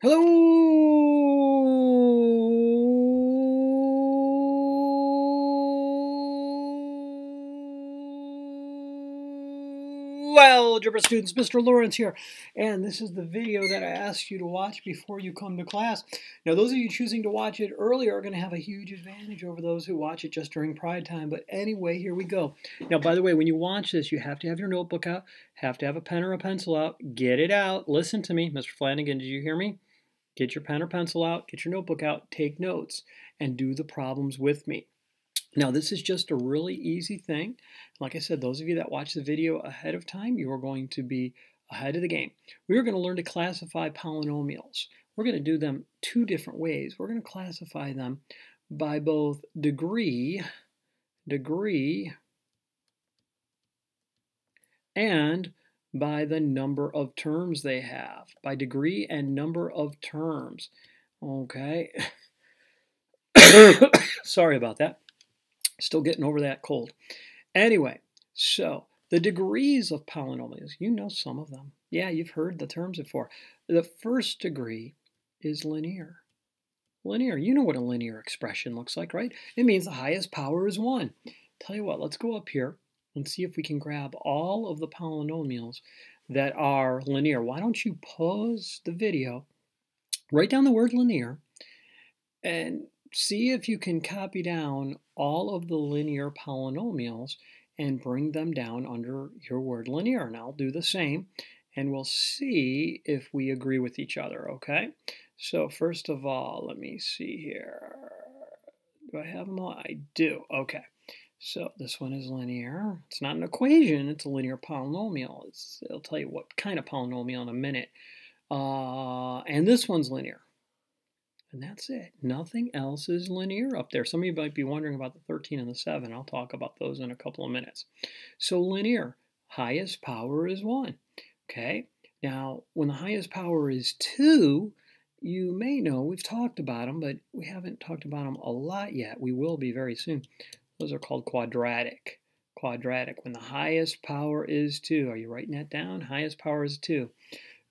Hello, algebra students. Mr. Lawrence here, and this is the video that I asked you to watch before you come to class. Now, those of you choosing to watch it earlier are going to have a huge advantage over those who watch it just during pride time. But anyway, here we go. Now, by the way, when you watch this, you have to have your notebook out, have to have a pen or a pencil out. Get it out. Listen to me, Mr. Flanagan. Did you hear me? Get your pen or pencil out, get your notebook out, take notes, and do the problems with me. Now, this is just a really easy thing. Like I said, those of you that watch the video ahead of time, you are going to be ahead of the game. We are going to learn to classify polynomials. We're going to do them two different ways. We're going to classify them by both degree, and by the number of terms they have, by degree and number of terms. Okay. Sorry about that. Still getting over that cold. Anyway, so the degrees of polynomials, you know some of them. Yeah, you've heard the terms before. The first degree is linear. Linear, you know what a linear expression looks like, right? It means the highest power is 1. Tell you what, let's go up here and see if we can grab all of the polynomials that are linear. Why don't you pause the video, write down the word linear, and see if you can copy down all of the linear polynomials and bring them down under your word linear. And I'll do the same, and we'll see if we agree with each other, okay? So first of all, let me see here. Do I have them all? I do. Okay. So this one is linear. It's not an equation. It's a linear polynomial. It'll tell you what kind of polynomial in a minute. And this one's linear. And that's it. Nothing else is linear up there. Some of you might be wondering about the 13 and the 7. I'll talk about those in a couple of minutes. So linear, highest power is 1. Okay? Now, when the highest power is 2, you may know we've talked about them, but we haven't talked about them a lot yet. We will be very soon. Those are called quadratic. Quadratic, when the highest power is 2. Are you writing that down? Highest power is 2.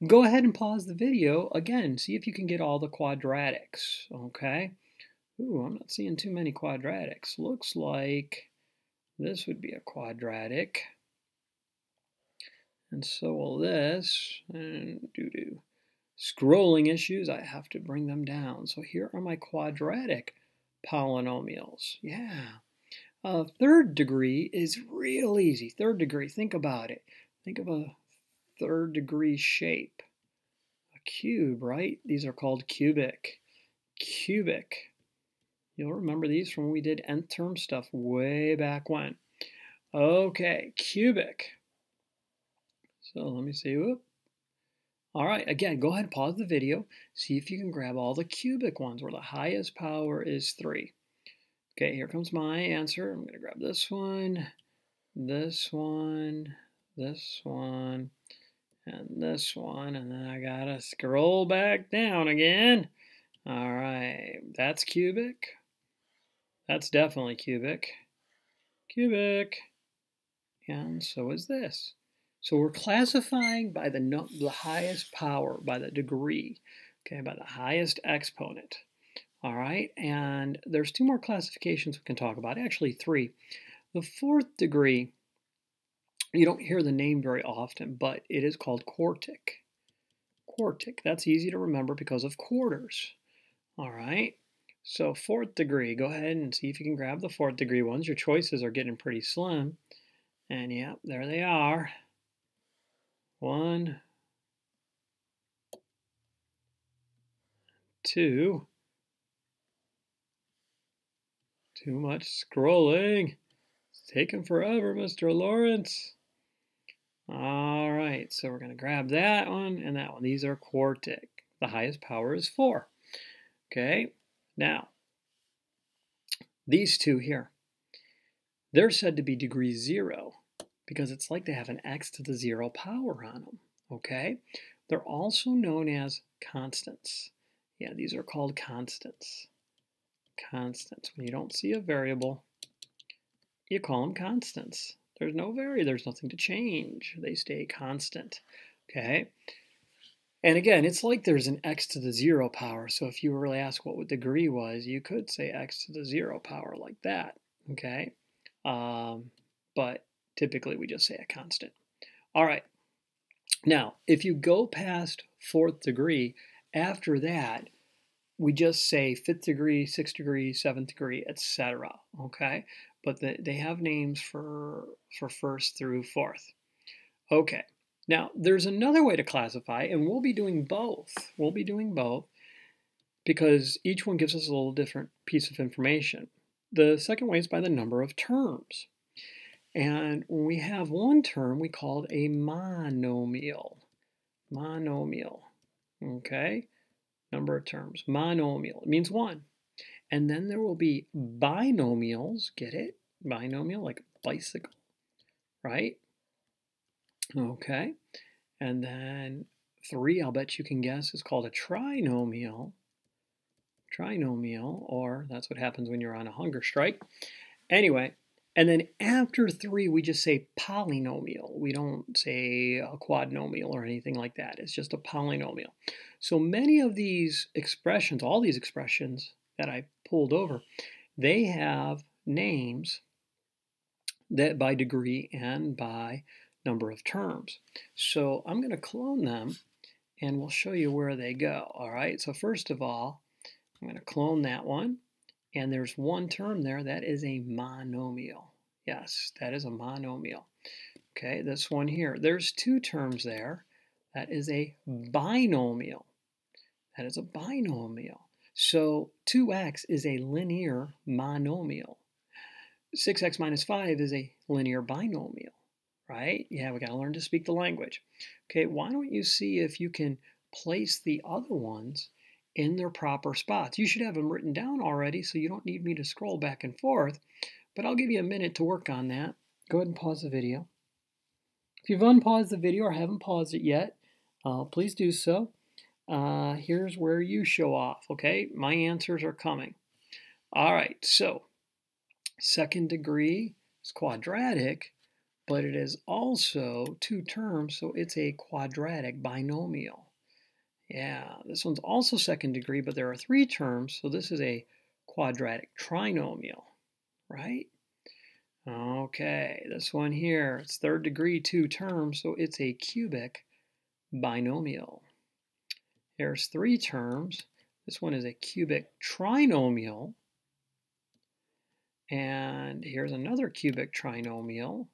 Go ahead and pause the video again. See if you can get all the quadratics, okay? Ooh, I'm not seeing too many quadratics. Looks like this would be a quadratic. And so will this. And due to scrolling issues, I have to bring them down. So here are my quadratic polynomials. Yeah. Third degree is real easy. Third degree, think about it. Think of a third degree shape. A cube, right? These are called cubic. Cubic. You'll remember these from when we did nth term stuff way back when. Okay, cubic. So let me see. Whoop. All right, again, go ahead and pause the video. See if you can grab all the cubic ones where the highest power is 3. Okay, here comes my answer. I'm going to grab this one, this one, this one, and this one, and then I gotta scroll back down again. All right, that's cubic. That's definitely cubic. Cubic. And so is this. So we're classifying by the highest power, by the degree, okay, by the highest exponent. All right, and there's 2 more classifications we can talk about, actually 3. The 4th degree, you don't hear the name very often, but it is called quartic. Quartic, that's easy to remember because of quarters. All right, so 4th degree, go ahead and see if you can grab the 4th degree ones. Your choices are getting pretty slim. And yeah, there they are. 1, 2. Too much scrolling. It's taking forever, Mr. Lawrence. All right, so we're going to grab that one and that one. These are quartic. The highest power is 4. Okay, now, these 2 here, they're said to be degree 0 because it's like they have an x to the 0 power on them. Okay, they're also known as constants. Yeah, these are called constants. Constants. When you don't see a variable, you call them constants. There's no there's nothing to change. They stay constant. Okay? And again, it's like there's an x to the 0 power. So if you were to ask what degree was, you could say x to the 0 power like that, okay? But typically we just say a constant. All right. Now, if you go past 4th degree, after that, we just say 5th degree, 6th degree, 7th degree, etc. Okay? But they have names for 1st through 4th. Okay. Now, there's another way to classify, and we'll be doing both. We'll be doing both because each one gives us a little different piece of information. The second way is by the number of terms. And when we have one term, we call it a monomial. Monomial. Okay? Number of terms. Monomial. It means one. And then there will be binomials. Get it? Binomial, like bicycle, right? Okay. And then 3, I'll bet you can guess, is called a trinomial. Trinomial, or that's what happens when you're on a hunger strike. Anyway, and then after 3, we just say polynomial. We don't say a quadnomial or anything like that. It's just a polynomial. So many of these expressions, all these expressions that I pulled over, they have names that by degree and by number of terms. So I'm going to clone them and we'll show you where they go. All right, so first of all, I'm going to clone that one. And there's one term there that is a monomial. Yes, that is a monomial. Okay, this one here, there's 2 terms there. That is a binomial. That is a binomial. So 2x is a linear monomial. 6x minus 5 is a linear binomial, right? Yeah, we got to learn to speak the language. Okay, why don't you see if you can place the other ones in their proper spots. You should have them written down already, so you don't need me to scroll back and forth, but I'll give you a minute to work on that. Go ahead and pause the video. If you've unpaused the video or haven't paused it yet, please do so. Here's where you show off, okay? My answers are coming. All right, so 2nd degree is quadratic, but it is also 2 terms, so it's a quadratic binomial. Yeah, this one's also 2nd degree, but there are 3 terms, so this is a quadratic trinomial, right? Okay, this one here, it's 3rd degree, 2 terms, so it's a cubic binomial. There's 3 terms. This one is a cubic trinomial. And here's another cubic trinomial.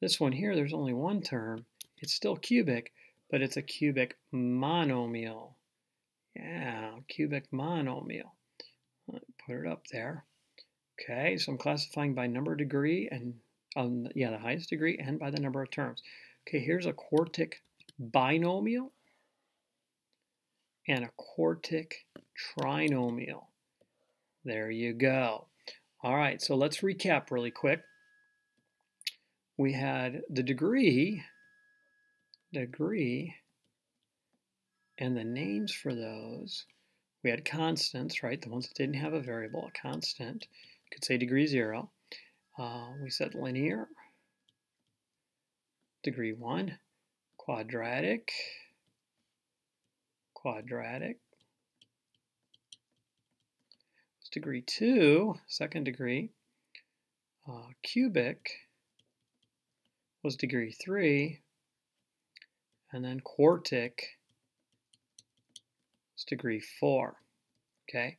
This one here, there's only 1 term. It's still cubic, but it's a cubic monomial. Yeah, cubic monomial. Put it up there. Okay, so I'm classifying by number of degree and, the highest degree and by the number of terms. Okay, here's a quartic binomial and a quartic trinomial. There you go. All right, so let's recap really quick. We had the degree, and the names for those. We had constants, right? The ones that didn't have a variable, a constant. You could say degree 0. We said linear, degree 1, quadratic, degree 2, 2nd degree, cubic was degree 3, and then quartic is degree 4, okay?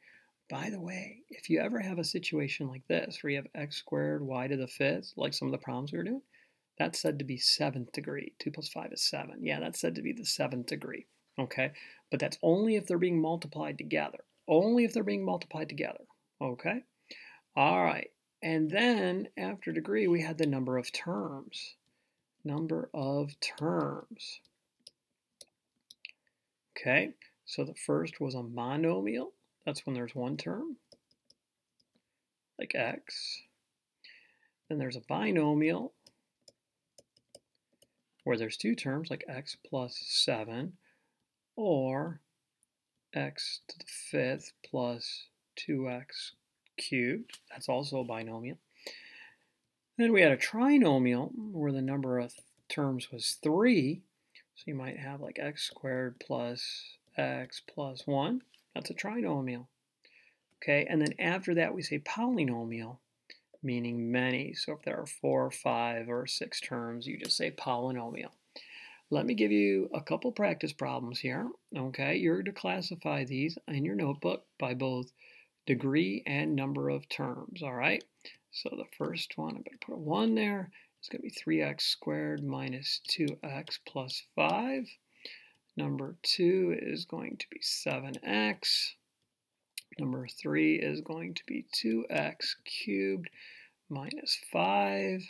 By the way, if you ever have a situation like this, where you have x squared y to the 5th, like some of the problems we were doing, that's said to be 7th degree. 2 plus 5 is 7. Yeah, that's said to be the 7th degree, okay? But that's only if they're being multiplied together. Only if they're being multiplied together, okay? All right, and then after degree, we had the number of terms. Number of terms. Okay, so the first was a monomial. That's when there's 1 term, like x. Then there's a binomial, where there's 2 terms, like x plus 7, or x to the 5th plus 2x cubed. That's also a binomial. Then we had a trinomial, where the number of terms was 3. So you might have like x squared plus x plus 1. That's a trinomial. Okay, and then after that we say polynomial, meaning many. So if there are 4, 5, or 6 terms, you just say polynomial. Let me give you a couple practice problems here. Okay, you're to classify these in your notebook by both degree and number of terms, all right? So the first one, I'm going to put a 1 there. It's going to be 3x squared minus 2x plus 5. Number 2 is going to be 7x. Number 3 is going to be 2x cubed minus 5.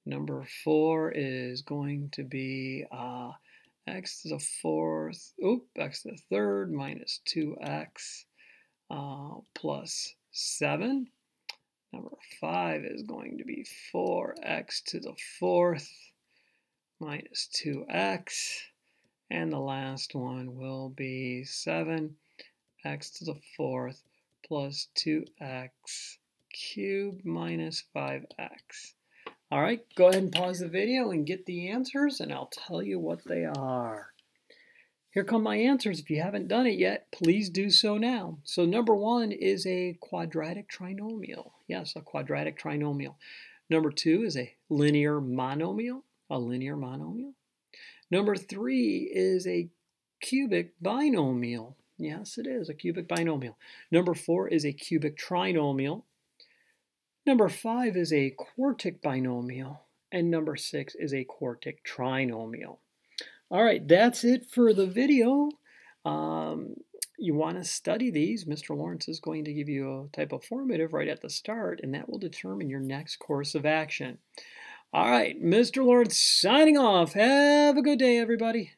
Number 4 is going to be x to the x to the third minus 2x plus 7. Number 5 is going to be 4x to the fourth minus 2x. And the last one will be 7x to the fourth plus 2x cubed minus 5x. All right, go ahead and pause the video and get the answers, and I'll tell you what they are. Here come my answers. If you haven't done it yet, please do so now. So number 1 is a quadratic trinomial. Yes, a quadratic trinomial. Number 2 is a linear monomial. Number 3 is a cubic binomial. Yes, it is a cubic binomial. Number 4 is a cubic trinomial. Number 5 is a quartic binomial, and number 6 is a quartic trinomial. All right, that's it for the video. You want to study these. Mr. Lawrence is going to give you a type of formative right at the start, and that will determine your next course of action. All right, Mr. Lawrence signing off. Have a good day, everybody.